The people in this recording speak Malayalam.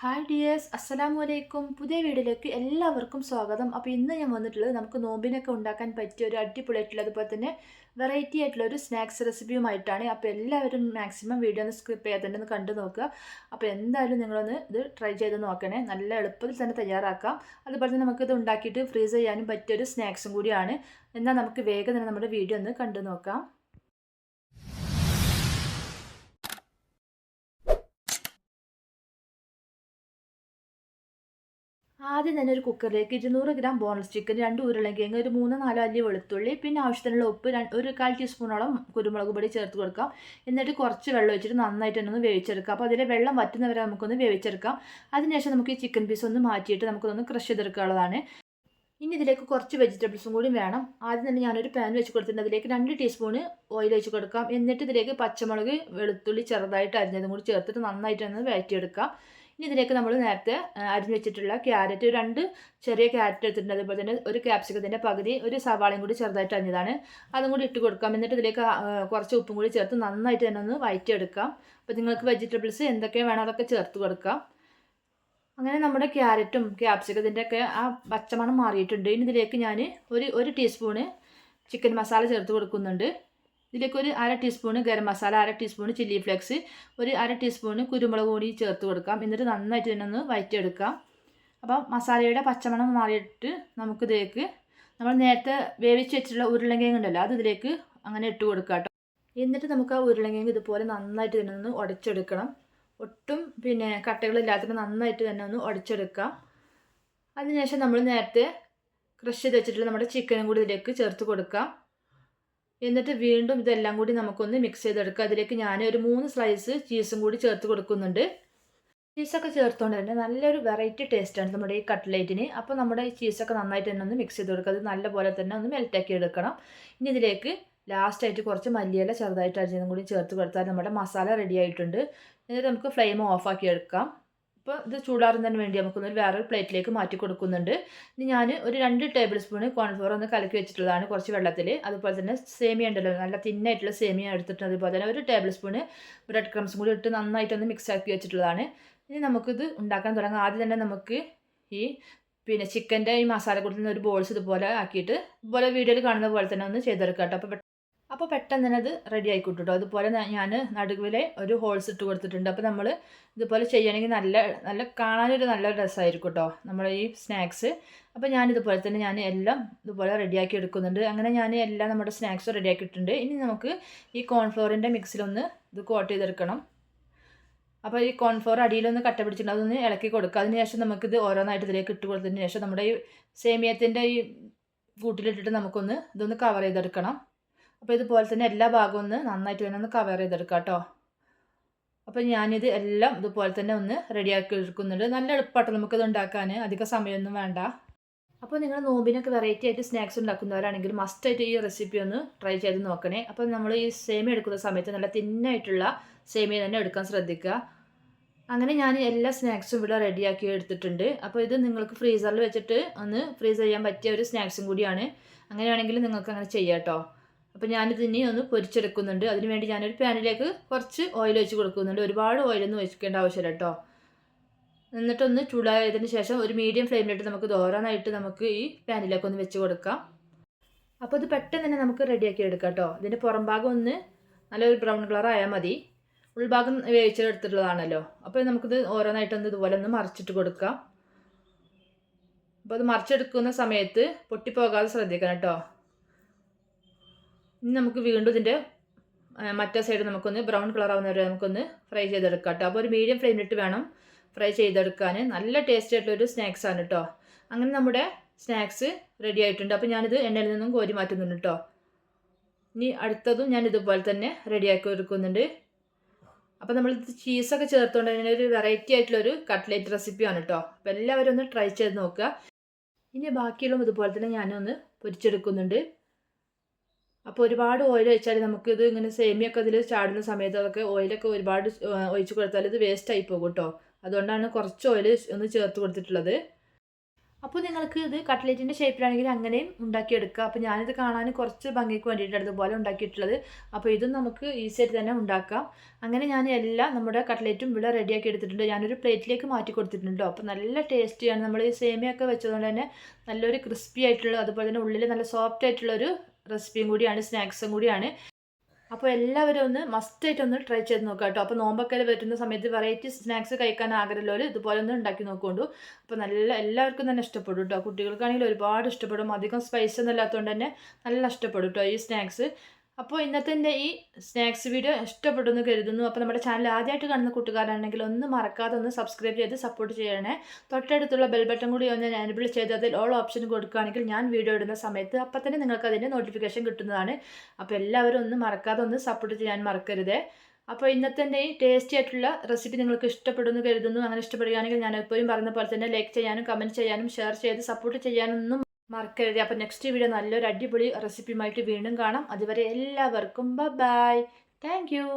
ഹായ് ഡിയേഴ്സ്, അസ്സലാമു അലൈക്കും. പുതിയ വീഡിയോയിലേക്ക് എല്ലാവർക്കും സ്വാഗതം. അപ്പോൾ ഇന്ന് ഞാൻ വന്നിട്ടുള്ളത് നമുക്ക് നോമ്പിനൊക്കെ ഉണ്ടാക്കാൻ പറ്റിയ ഒരു അടിപൊളിയായിട്ടുള്ള അതുപോലെ തന്നെ വെറൈറ്റി ആയിട്ടുള്ള ഒരു സ്നാക്സ് റെസിപ്പിയുമായിട്ടാണ്. അപ്പോൾ എല്ലാവരും മാക്സിമം വീഡിയോ ഒന്ന് സ്കിപ്പ് ചെയ്യാതെ കണ്ടു നോക്കുക. അപ്പോൾ എന്തായാലും നിങ്ങളൊന്ന് ഇത് ട്രൈ ചെയ്ത് നോക്കണേ. നല്ല എളുപ്പത്തിൽ തന്നെ തയ്യാറാക്കാം. അതുപോലെ തന്നെ നമുക്കിത് ഉണ്ടാക്കിയിട്ട് ഫ്രീസ് ചെയ്യാനും പറ്റിയൊരു സ്നാക്സും കൂടിയാണ്. എന്നാൽ നമുക്ക് വേഗം തന്നെ നമ്മുടെ വീഡിയോ ഒന്ന് കണ്ടു നോക്കാം. ആദ്യം തന്നെ ഒരു കുക്കറിലേക്ക് 200 ഗ്രാം ബോൺലെസ് ചിക്കൻ, 2 ഉരുളക്കിഴങ്ങ്, ഒരു 3-4 അല്ലി വെളുത്തുള്ളി, പിന്നെ ആവശ്യത്തിനുള്ള ഉപ്പ്, ഒരു 1/4 ടീസ്പൂണോളം കുരുമുളക് പൊടി ചേർത്ത് കൊടുക്കാം. എന്നിട്ട് കുറച്ച് വെള്ളം ഒഴിച്ചിട്ട് നന്നായിട്ട് തന്നെ ഒന്ന് വേവിച്ചെടുക്കാം. അപ്പോൾ അതിലെ വെള്ളം വറ്റുന്നവരെ നമുക്കൊന്ന് വേവിച്ചെടുക്കാം. അതിനുശേഷം നമുക്ക് ഈ ചിക്കൻ പീസ് ഒന്ന് മാറ്റിയിട്ട് നമുക്കൊന്ന് ക്രഷ് ചെയ്തെടുക്കാനുള്ളതാണ്. ഇനി ഇതിലേക്ക് കുറച്ച് വെജിറ്റബിൾസും കൂടി വേണം. ആദ്യം തന്നെ ഞാനൊരു പാൻ വെച്ച് കൊടുത്തിട്ടുണ്ട്. അതിലേക്ക് 2 ടീസ്പൂണ് ഓയിൽ ഒഴിച്ച് കൊടുക്കാം. എന്നിട്ട് ഇതിലേക്ക് പച്ചമുളക്, വെളുത്തുള്ളി ചെറുതായിട്ട് അരിഞ്ഞതും കൂടി ചേർത്തിട്ട് നന്നായിട്ട് ഒന്ന് വഴറ്റിയെടുക്കാം. ഇനി ഇതിലേക്ക് നമ്മൾ നേരത്തെ അരിഞ്ഞ് വെച്ചിട്ടുള്ള ക്യാരറ്റ്, 2 ചെറിയ ക്യാരറ്റ് എടുത്തിട്ടുണ്ട്. അതുപോലെ തന്നെ ഒരു ക്യാപ്സിക്കത്തിൻ്റെ പകുതി, ഒരു സവാളയും കൂടി ചെറുതായിട്ട് അരിഞ്ഞതാണ്, അതും കൂടി ഇട്ട് കൊടുക്കാം. എന്നിട്ട് ഇതിലേക്ക് കുറച്ച് ഉപ്പും കൂടി ചേർത്ത് നന്നായിട്ട് തന്നെ ഒന്ന് വഴറ്റിയെടുക്കാം. അപ്പോൾ നിങ്ങൾക്ക് വെജിറ്റബിൾസ് എന്തൊക്കെ വേണം അതൊക്കെ ചേർത്ത് കൊടുക്കാം. അങ്ങനെ നമ്മുടെ ക്യാരറ്റും ക്യാപ്സിക്കത്തിൻ്റെ ഒക്കെ ആ പച്ചമണം മാറിയിട്ടുണ്ട്. ഇനി ഇതിലേക്ക് ഞാൻ ഒരു ടീസ്പൂണ് ചിക്കൻ മസാല ചേർത്ത് കൊടുക്കുന്നുണ്ട്. ഇതിലേക്ക് ഒരു 1/2 teaspoon garam masala, 1/2 teaspoon chilli flakes, ഒരു 1/2 ടീസ്പൂണ് കുരുമുളക് പൊടി ചേർത്ത് കൊടുക്കാം. എന്നിട്ട് നന്നായിട്ട് തന്നെ ഒന്ന് വഴറ്റിയെടുക്കാം. അപ്പം മസാലയുടെ പച്ചമണം മാറിയിട്ട് നമുക്കിതിലേക്ക് നമ്മൾ നേരത്തെ വേവിച്ച് വെച്ചിട്ടുള്ള ഉരുളക്കിഴങ്ങ് ഉണ്ടല്ലോ, അത് ഇതിലേക്ക് അങ്ങനെ ഇട്ട് കൊടുക്കാം കേട്ടോ. എന്നിട്ട് നമുക്ക് ആ ഉരുളക്കിഴങ്ങ് ഇതുപോലെ നന്നായിട്ട് തന്നെ ഒന്ന് ഉടച്ചെടുക്കണം. ഒട്ടും കട്ടകളില്ലാത്ത നന്നായിട്ട് തന്നെ ഒന്ന് ഉടച്ചെടുക്കാം. അതിനുശേഷം നമ്മൾ നേരത്തെ ക്രഷ് ചെയ്ത് വെച്ചിട്ടുള്ള നമ്മുടെ ചിക്കനും കൂടി ഇതിലേക്ക് ചേർത്ത് കൊടുക്കാം. എന്നിട്ട് വീണ്ടും ഇതെല്ലാം കൂടി നമുക്കൊന്ന് മിക്സ് ചെയ്തെടുക്കാം. അതിലേക്ക് ഞാൻ ഒരു 3 സ്ലൈസ് ചീസും കൂടി ചേർത്ത് കൊടുക്കുന്നുണ്ട്. ചീസൊക്കെ ചേർത്തുകൊണ്ട് തന്നെ നല്ലൊരു വെറൈറ്റി ടേസ്റ്റാണ് നമ്മുടെ ഈ കട്ട്ലേറ്റിന്. അപ്പോൾ നമ്മുടെ ഈ ചീസൊക്കെ നന്നായിട്ട് തന്നെ ഒന്ന് മിക്സ് ചെയ്ത് കൊടുക്കുക. അത് നല്ലപോലെ തന്നെ ഒന്ന് മെൽറ്റാക്കി എടുക്കണം. ഇനി ഇതിലേക്ക് ലാസ്റ്റായിട്ട് കുറച്ച് മല്ലിയില ചെറുതായിട്ട് അരിഞ്ഞതും കൂടി ചേർത്ത് കൊടുത്താൽ നമ്മുടെ മസാല റെഡി ആയിട്ടുണ്ട്. എന്നിട്ട് നമുക്ക് ഫ്ലെയിം ഓഫാക്കി എടുക്കാം. ഇപ്പോൾ ഇത് ചൂടാറുന്നതിന് വേണ്ടി നമുക്കൊന്ന് വേറൊരു പ്ലേറ്റിലേക്ക് മാറ്റി കൊടുക്കുന്നുണ്ട്. ഇനി ഞാൻ ഒരു 2 ടേബിൾ സ്പൂൺ കോൺഫ്ലോർ ഒന്ന് കലക്കി വെച്ചിട്ടുള്ളതാണ് കുറച്ച് വെള്ളത്തിൽ. അതുപോലെ തന്നെ സേമിയ ഉണ്ടല്ലോ, നല്ല തിന്നായിട്ടുള്ള സേമിയ എടുത്തിട്ടുണ്ട്. അതുപോലെ തന്നെ ഒരു ടേബിൾ സ്പൂണ് ബ്രെഡ് ക്രംസും കൂടി ഇട്ട് നന്നായിട്ടൊന്ന് മിക്സ് ആക്കി വെച്ചിട്ടുള്ളതാണ്. ഇനി നമുക്കിത് ഉണ്ടാക്കാൻ തുടങ്ങാം. ആദ്യം തന്നെ നമുക്ക് ഈ ചിക്കൻ്റെ ഈ മസാല കൊടുത്തുന്ന ഒരു ബോൾസ് ഇതുപോലെ ആക്കിയിട്ട് ഇതുപോലെ വീഡിയോയിൽ കാണുന്ന പോലെ തന്നെ ഒന്ന് ചെയ്തെടുക്കാം കേട്ടോ. അപ്പോൾ പെട്ടെന്ന് തന്നെ അത് റെഡി ആയിക്കോട്ടെ കേട്ടോ. അതുപോലെ ഞാൻ നടുവിലെ ഒരു ഹോൾസ് ഇട്ട് കൊടുത്തിട്ടുണ്ട്. അപ്പോൾ നമ്മൾ ഇതുപോലെ ചെയ്യണമെങ്കിൽ നല്ല കാണാനൊരു നല്ല രസമായിരിക്കും കേട്ടോ നമ്മുടെ ഈ സ്നാക്സ്. അപ്പോൾ ഞാനിതുപോലെ തന്നെ എല്ലാം ഇതുപോലെ റെഡിയാക്കി എടുക്കുന്നുണ്ട്. അങ്ങനെ ഞാൻ എല്ലാം നമ്മുടെ സ്നാക്സ് റെഡിയാക്കിയിട്ടുണ്ട്. ഇനി നമുക്ക് ഈ കോൺഫ്ലോറിൻ്റെ മിക്സിലൊന്ന് ഇത് കോട്ട് ചെയ്തെടുക്കണം. അപ്പോൾ ഈ കോൺഫ്ലോർ അടിയിലൊന്ന് കട്ട പിടിച്ചിട്ടുണ്ട്, അതൊന്ന് ഇളക്കി കൊടുക്കുക. അതിനുശേഷം നമുക്കിത് ഓരോന്നായിട്ട് ഇതിലേക്ക് ഇട്ട് കൊടുത്തതിന് ശേഷം നമ്മുടെ ഈ സേമിയത്തിൻ്റെ ഈ കൂട്ടിലിട്ടിട്ട് നമുക്കൊന്ന് ഇതൊന്ന് കവർ ചെയ്തെടുക്കണം. അപ്പോൾ ഇതുപോലെ തന്നെ എല്ലാ ഭാഗവും ഒന്ന് നന്നായിട്ട് തന്നെ ഒന്ന് കവർ ചെയ്തെടുക്കാം കേട്ടോ. അപ്പോൾ ഞാനിത് എല്ലാം ഇതുപോലെ തന്നെ ഒന്ന് റെഡിയാക്കി എടുക്കുന്നുണ്ട്. നല്ല എളുപ്പമായിട്ട് നമുക്കിത് ഉണ്ടാക്കാൻ, അധികം സമയമൊന്നും വേണ്ട. അപ്പോൾ നിങ്ങൾ നോമ്പിനൊക്കെ വെറൈറ്റി ആയിട്ട് സ്നാക്സ് ഉണ്ടാക്കുന്നവരാണെങ്കിൽ മസ്റ്റായിട്ട് ഈ റെസിപ്പി ഒന്ന് ട്രൈ ചെയ്ത് നോക്കണേ. അപ്പോൾ നമ്മൾ ഈ സേമിയ എടുക്കുന്ന സമയത്ത് നല്ല തിന്നായിട്ടുള്ള സേമിയ തന്നെ എടുക്കാൻ ശ്രദ്ധിക്കുക. അങ്ങനെ ഞാൻ എല്ലാ സ്നാക്സും ഇവിടെ റെഡിയാക്കി എടുത്തിട്ടുണ്ട്. അപ്പോൾ ഇത് നിങ്ങൾക്ക് ഫ്രീസറിൽ വെച്ചിട്ട് ഒന്ന് ഫ്രീസ് ചെയ്യാൻ പറ്റിയ ഒരു സ്നാക്സും കൂടിയാണ്. അങ്ങനെയാണെങ്കിൽ നിങ്ങൾക്ക് അങ്ങനെ ചെയ്യാം കേട്ടോ. അപ്പോൾ ഞാനിത് ഇനി ഒന്ന് പൊരിച്ചെടുക്കുന്നുണ്ട്. അതിനുവേണ്ടി ഞാനൊരു പാനിലേക്ക് കുറച്ച് ഓയിൽ ഒഴിച്ച് കൊടുക്കുന്നുണ്ട്. ഒരുപാട് ഓയിലൊന്നും ഒഴിക്കേണ്ട ആവശ്യമില്ല കേട്ടോ. എന്നിട്ടൊന്ന് ചൂടായതിന് ശേഷം ഒരു മീഡിയം ഫ്ലെയിമിലിട്ട് നമുക്ക് ഓരോന്നായിട്ട് നമുക്ക് ഈ പാനിലേക്ക് ഒന്ന് വെച്ച് കൊടുക്കാം. അപ്പോൾ ഇത് പെട്ടെന്ന് തന്നെ നമുക്ക് റെഡിയാക്കി എടുക്കാം കേട്ടോ. ഇതിൻ്റെ പുറം ഭാഗം ഒന്ന് നല്ലൊരു ബ്രൗൺ കളർ ആയാൽ മതി. ഉൾഭാഗം വേവിച്ചെടുത്തിട്ടുള്ളതാണല്ലോ. അപ്പോൾ നമുക്കിത് ഓരോന്നായിട്ടൊന്ന് ഇതുപോലെ ഒന്ന് മറിച്ചിട്ട് കൊടുക്കാം. അപ്പോൾ അത് മറിച്ചെടുക്കുന്ന സമയത്ത് പൊട്ടിപ്പോകാതെ ശ്രദ്ധിക്കണം കേട്ടോ. ഇനി നമുക്ക് വീണ്ടും ഇതിൻ്റെ മറ്റേ സൈഡ് നമുക്കൊന്ന് ബ്രൗൺ കളർ ആവുന്നവരെ നമുക്കൊന്ന് ഫ്രൈ ചെയ്തെടുക്കാം കേട്ടോ. അപ്പോൾ ഒരു മീഡിയം ഫ്ലെയിമിലിട്ട് വേണം ഫ്രൈ ചെയ്തെടുക്കാൻ. നല്ല ടേസ്റ്റ് ആയിട്ടുള്ളൊരു സ്നാക്സാണ് കേട്ടോ. അങ്ങനെ നമ്മുടെ സ്നാക്സ് റെഡി ആയിട്ടുണ്ട്. അപ്പോൾ ഞാനിത് എണ്ണയിൽ നിന്നും കോരി മാറ്റുന്നുണ്ട് കേട്ടോ. ഇനി അടുത്തതും ഞാൻ ഇതുപോലെ തന്നെ റെഡിയാക്കി എടുക്കുന്നുണ്ട്. അപ്പോൾ നമ്മൾ ചീസൊക്കെ ചേർത്തുകൊണ്ട് തന്നെ ഒരു വെറൈറ്റി ആയിട്ടുള്ളൊരു കട്ട്ലേറ്റ് റെസിപ്പിയാണ് കേട്ടോ. അപ്പോൾ എല്ലാവരും ഒന്ന് ട്രൈ ചെയ്ത് നോക്കുക. ഇനി ബാക്കിയുള്ളതും ഇതുപോലെ തന്നെ ഞാനൊന്ന് പൊരിച്ചെടുക്കുന്നുണ്ട്. അപ്പോൾ ഒരുപാട് ഓയിൽ ഒഴിച്ചാൽ നമുക്കിത് ഇങ്ങനെ സേമിയൊക്കെ അതിൽ ചാടുന്ന സമയത്ത് അതൊക്കെ ഓയിലൊക്കെ ഒരുപാട് ഒഴിച്ച് കൊടുത്താൽ ഇത് വേസ്റ്റ് ആയി പോകും കേട്ടോ. അതുകൊണ്ടാണ് കുറച്ച് ഓയിൽ ഒന്ന് ചേർത്ത് കൊടുത്തിട്ടുള്ളത്. അപ്പോൾ നിങ്ങൾക്ക് ഇത് കട്ട്ലേറ്റിൻ്റെ ഷേപ്പിലാണെങ്കിൽ അങ്ങനെയും ഉണ്ടാക്കിയെടുക്കാം. അപ്പോൾ ഞാനിത് കാണാൻ കുറച്ച് ഭംഗിക്ക് വേണ്ടിയിട്ടാണ് ഇതുപോലെ ഉണ്ടാക്കിയിട്ടുള്ളത്. അപ്പോൾ ഇതും നമുക്ക് ഈസി ആയിട്ട് തന്നെ ഉണ്ടാക്കാം. അങ്ങനെ ഞാൻ എല്ലാം നമ്മുടെ കട്ട്ലേറ്റും ഇവിടെ റെഡിയാക്കി എടുത്തിട്ടുണ്ട്. ഞാനൊരു പ്ലേറ്റിലേക്ക് മാറ്റി കൊടുത്തിട്ടുണ്ട്. അപ്പോൾ നല്ല ടേസ്റ്റിയാണ്. നമ്മൾ ഈ സേമിയൊക്കെ വെച്ചതുകൊണ്ട് തന്നെ നല്ലൊരു ക്രിസ്പി ആയിട്ടുള്ള, അതുപോലെ തന്നെ ഉള്ളിൽ നല്ല സോഫ്റ്റ് ആയിട്ടുള്ളൊരു റെസിപ്പിയും കൂടിയാണ്, സ്നാക്സും കൂടിയാണ്. അപ്പോൾ എല്ലാവരും ഒന്ന് മസ്റ്റായിട്ട് ഒന്ന് ട്രൈ ചെയ്ത് നോക്കുക കേട്ടോ. അപ്പോൾ നോമ്പൊക്കെ വരുന്ന സമയത്ത് വെറൈറ്റി സ്നാക്സ് കഴിക്കാൻ ആഗ്രഹമുള്ളവർ ഇതുപോലെ ഒന്ന് ഉണ്ടാക്കി നോക്കുകൊണ്ടു. അപ്പോൾ എല്ലാവർക്കും തന്നെ ഇഷ്ടപ്പെടും കേട്ടോ. കുട്ടികൾക്കാണെങ്കിൽ ഒരുപാട് ഇഷ്ടപ്പെടും. അധികം സ്പൈസ് ഒന്നും ഇല്ലാത്തതുകൊണ്ട് തന്നെ നല്ല ഇഷ്ടപ്പെടും കേട്ടോ ഈ സ്നാക്സ്. അപ്പോൾ ഇന്നത്തെ എൻ്റെ ഈ സ്നാക്സ് വീഡിയോ ഇഷ്ടപ്പെടുമെന്ന് കരുതുന്നു. അപ്പോൾ നമ്മുടെ ചാനൽ ആദ്യമായിട്ട് കാണുന്ന കൂട്ടുകാരാണെങ്കിൽ ഒന്ന് മറക്കാതെ ഒന്ന് സബ്സ്ക്രൈബ് ചെയ്ത് സപ്പോർട്ട് ചെയ്യണേ. തൊട്ടടുത്തുള്ള ബെൽ ബട്ടൺ കൂടി ഒന്ന് എനേബിൾ ചെയ്ത് അതിൽ ഓൾ ഓപ്ഷൻ കൊടുക്കുകയാണെങ്കിൽ ഞാൻ വീഡിയോ ഇടുന്ന സമയത്ത് അപ്പോൾ തന്നെ നിങ്ങൾക്ക് അതിൻ്റെ നോട്ടിഫിക്കേഷൻ കിട്ടുന്നതാണ്. അപ്പോൾ എല്ലാവരും ഒന്ന് മറക്കാതെ ഒന്ന് സപ്പോർട്ട് ചെയ്യാൻ മറക്കരുതേ. അപ്പോൾ ഇന്നത്തെ എൻ്റെ ഈ ടേസ്റ്റി ആയിട്ടുള്ള റെസിപ്പി നിങ്ങൾക്ക് ഇഷ്ടപ്പെടുമെന്ന് കരുതുന്നു. അങ്ങനെ ഇഷ്ടപ്പെടുകയാണെങ്കിൽ ഞാൻ എപ്പോഴും പറയുന്ന പോലെ തന്നെ ലൈക്ക് ചെയ്യാനും കമൻറ്റ് ചെയ്യാനും ഷെയർ ചെയ്ത് സപ്പോർട്ട് ചെയ്യാനൊന്നും മറക്കരുത്. അപ്പോൾ നെക്സ്റ്റ് വീഡിയോ നല്ലൊരു അടിപൊളി റെസിപ്പിയുമായിട്ട് വീണ്ടും കാണാം. അതുവരെ എല്ലാവർക്കും ബൈ. Thank you.